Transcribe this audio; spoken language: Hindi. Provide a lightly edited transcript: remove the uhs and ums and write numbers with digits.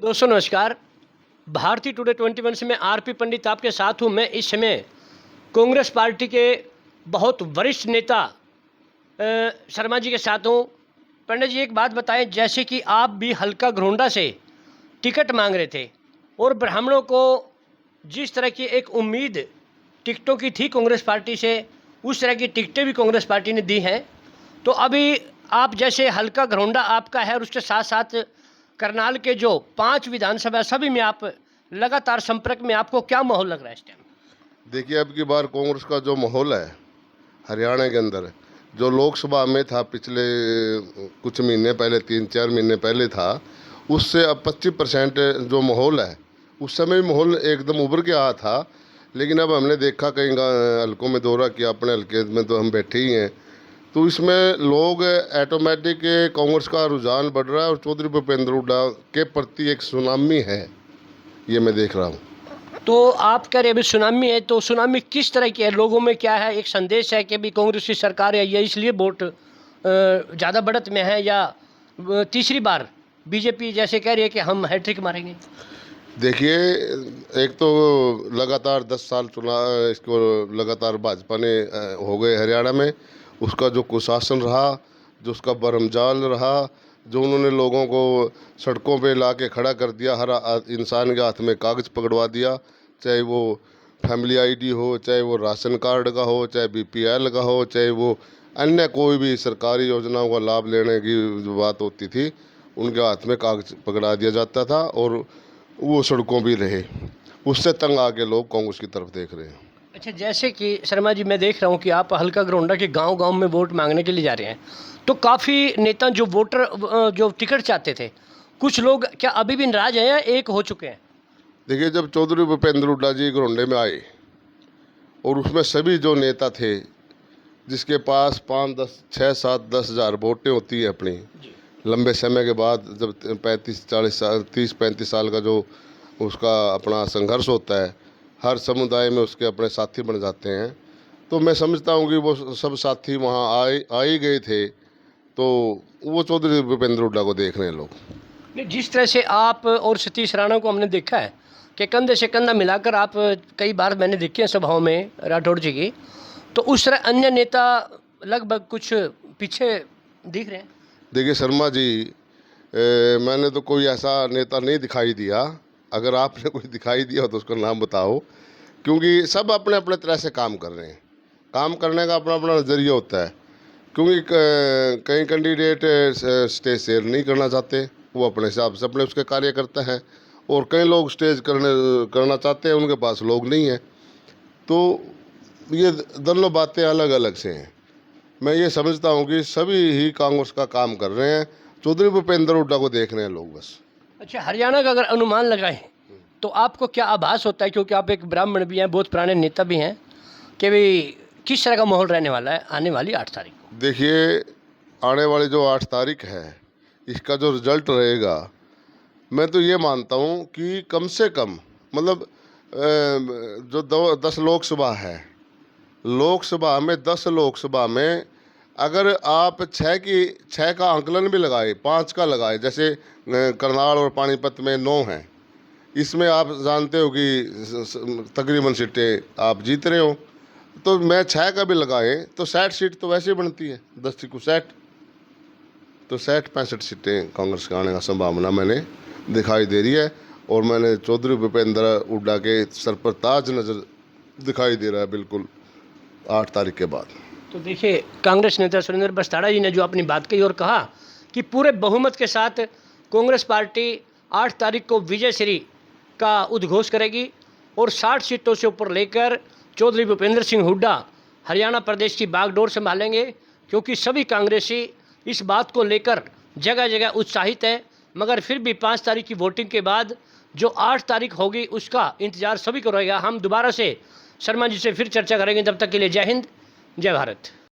दोस्तों नमस्कार। भारतीय टुडे 21 से मैं आरपी पंडित आपके साथ हूं। मैं इस समय कांग्रेस पार्टी के बहुत वरिष्ठ नेता शर्मा जी के साथ हूं। पंडित जी एक बात बताएं, जैसे कि आप भी हल्का घरोंडा से टिकट मांग रहे थे और ब्राह्मणों को जिस तरह की एक उम्मीद टिकटों की थी कांग्रेस पार्टी से, उस तरह की टिकटें भी कांग्रेस पार्टी ने दी हैं। तो अभी आप जैसे हल्का घरोंडा आपका है और उसके साथ साथ करनाल के जो 5 विधानसभा सभी में आप लगातार संपर्क में, आपको क्या माहौल लग रहा है इस टाइम? देखिए, अब की बार कांग्रेस का जो माहौल है हरियाणा के अंदर, जो लोकसभा में था पिछले कुछ महीने पहले, 3-4 महीने पहले था, उससे अब 25% जो माहौल है, उस समय माहौल एकदम उभर के आया था। लेकिन अब हमने देखा कई हलकों में दौरा किया, अपने हल्के में तो हम बैठे ही हैं, तो इसमें लोग ऑटोमेटिक कांग्रेस का रुझान बढ़ रहा है और चौधरी भूपेंद्र हुड्डा के प्रति एक सुनामी है, ये मैं देख रहा हूँ। तो आप कह रहे अभी सुनामी है, तो सुनामी किस तरह की है? लोगों में क्या है, एक संदेश है कि अभी कांग्रेस की सरकार है, ये इसलिए वोट ज़्यादा बढ़त में है, या तीसरी बार बीजेपी जैसे कह रही है कि हम हैट्रिक मारेंगे? देखिए, एक तो लगातार 10 साल चुनाव इसको लगातार भाजपा ने हो गए हरियाणा में, उसका जो कुशासन रहा, जो उसका बरमजाल रहा, जो उन्होंने लोगों को सड़कों पे ला के खड़ा कर दिया, हर इंसान के हाथ में कागज़ पकड़वा दिया, चाहे वो फैमिली आईडी हो, चाहे वो राशन कार्ड का हो, चाहे बीपीएल का हो, चाहे वो अन्य कोई भी सरकारी योजनाओं का लाभ लेने की जो बात होती थी, उनके हाथ में कागज़ पकड़ा दिया जाता था और वो सड़कों भी रहे। उससे तंग आके लोग कांग्रेस की तरफ देख रहे हैं। अच्छा, जैसे कि शर्मा जी मैं देख रहा हूँ कि आप हल्का घरोंडा के गांव-गांव में वोट मांगने के लिए जा रहे हैं, तो काफ़ी नेता जो वोटर जो टिकट चाहते थे, कुछ लोग क्या अभी भी नाराज हैं या एक हो चुके हैं? देखिए, जब चौधरी भूपेंद्र हुड्डा जी घरोंडे में आए और उसमें सभी जो नेता थे, जिसके पास 5-10 6-7-10 हज़ार वोटें होती है अपनी, लंबे समय के बाद जब 35-40 साल 30-35 साल का जो उसका अपना संघर्ष होता है, हर समुदाय में उसके अपने साथी बन जाते हैं। तो मैं समझता हूँ कि वो सब साथी वहाँ आ ही गए थे, तो वो चौधरी भूपेंद्र हुड्डा को देख रहे हैं लोग। नहीं, जिस तरह से आप और सतीश राणा को हमने देखा है कि कंधे से कंधा मिलाकर आप कई बार मैंने देखे हैं सभाओं में राठौड़ जी की, तो उस तरह अन्य नेता लगभग कुछ पीछे दिख रहे हैं। देखिए शर्मा जी, मैंने तो कोई ऐसा नेता नहीं दिखाई दिया। अगर आपने कोई दिखाई दिया हो तो उसका नाम बताओ, क्योंकि सब अपने अपने तरह से काम कर रहे हैं। काम करने का अपना अपना नज़रिया होता है, क्योंकि कई कैंडिडेट स्टेज शेयर नहीं करना चाहते, वो अपने हिसाब से अपने उसके कार्य करते हैं, और कई लोग स्टेज करना चाहते हैं, उनके पास लोग नहीं हैं। तो ये दोनों बातें अलग अलग से हैं। मैं ये समझता हूँ कि सभी ही कांग्रेस का काम कर रहे हैं, चौधरी भूपेंद्र हुड्डा को देख रहे हैं लोग बस। अच्छा, हरियाणा का अगर अनुमान लगाएं तो आपको क्या आभास होता है, क्योंकि आप एक ब्राह्मण भी हैं, बहुत पुराने नेता भी हैं, कि भाई किस तरह का माहौल रहने वाला है आने वाली 8 तारीख को? देखिए, आने वाली जो 8 तारीख है, इसका जो रिजल्ट रहेगा, मैं तो ये मानता हूँ कि कम से कम मतलब जो 10 लोकसभा है, लोकसभा में 10 लोकसभा में अगर आप 6 का आंकलन भी लगाए, 5 का लगाए, जैसे करनाल और पानीपत में 9 हैं, इसमें आप जानते हो कि तकरीबन सीटें आप जीत रहे हो, तो मैं 6 का भी लगाएं तो 60 सीट तो वैसे ही बनती है, 10 को 60, तो 60-65 सीटें कांग्रेस के आने का संभावना मैंने दिखाई दे रही है। और मैंने चौधरी भूपेंद्र हुड्डा के सर पर ताज नज़र दिखाई दे रहा है बिल्कुल 8 तारीख के बाद। तो देखिए, कांग्रेस नेता सुरेंद्र बस्ताड़ा जी ने जो अपनी बात कही और कहा कि पूरे बहुमत के साथ कांग्रेस पार्टी 8 तारीख को विजय श्री का उद्घोष करेगी और 60 सीटों से ऊपर लेकर चौधरी भूपेंद्र सिंह हुड्डा हरियाणा प्रदेश की बागडोर संभालेंगे, क्योंकि सभी कांग्रेसी इस बात को लेकर जगह जगह उत्साहित है। मगर फिर भी 5 तारीख की वोटिंग के बाद जो 8 तारीख होगी उसका इंतजार सभी को रहेगा। हम दोबारा से शर्मा जी से फिर चर्चा करेंगे, तब तक के लिए जय हिंद, जय भारत।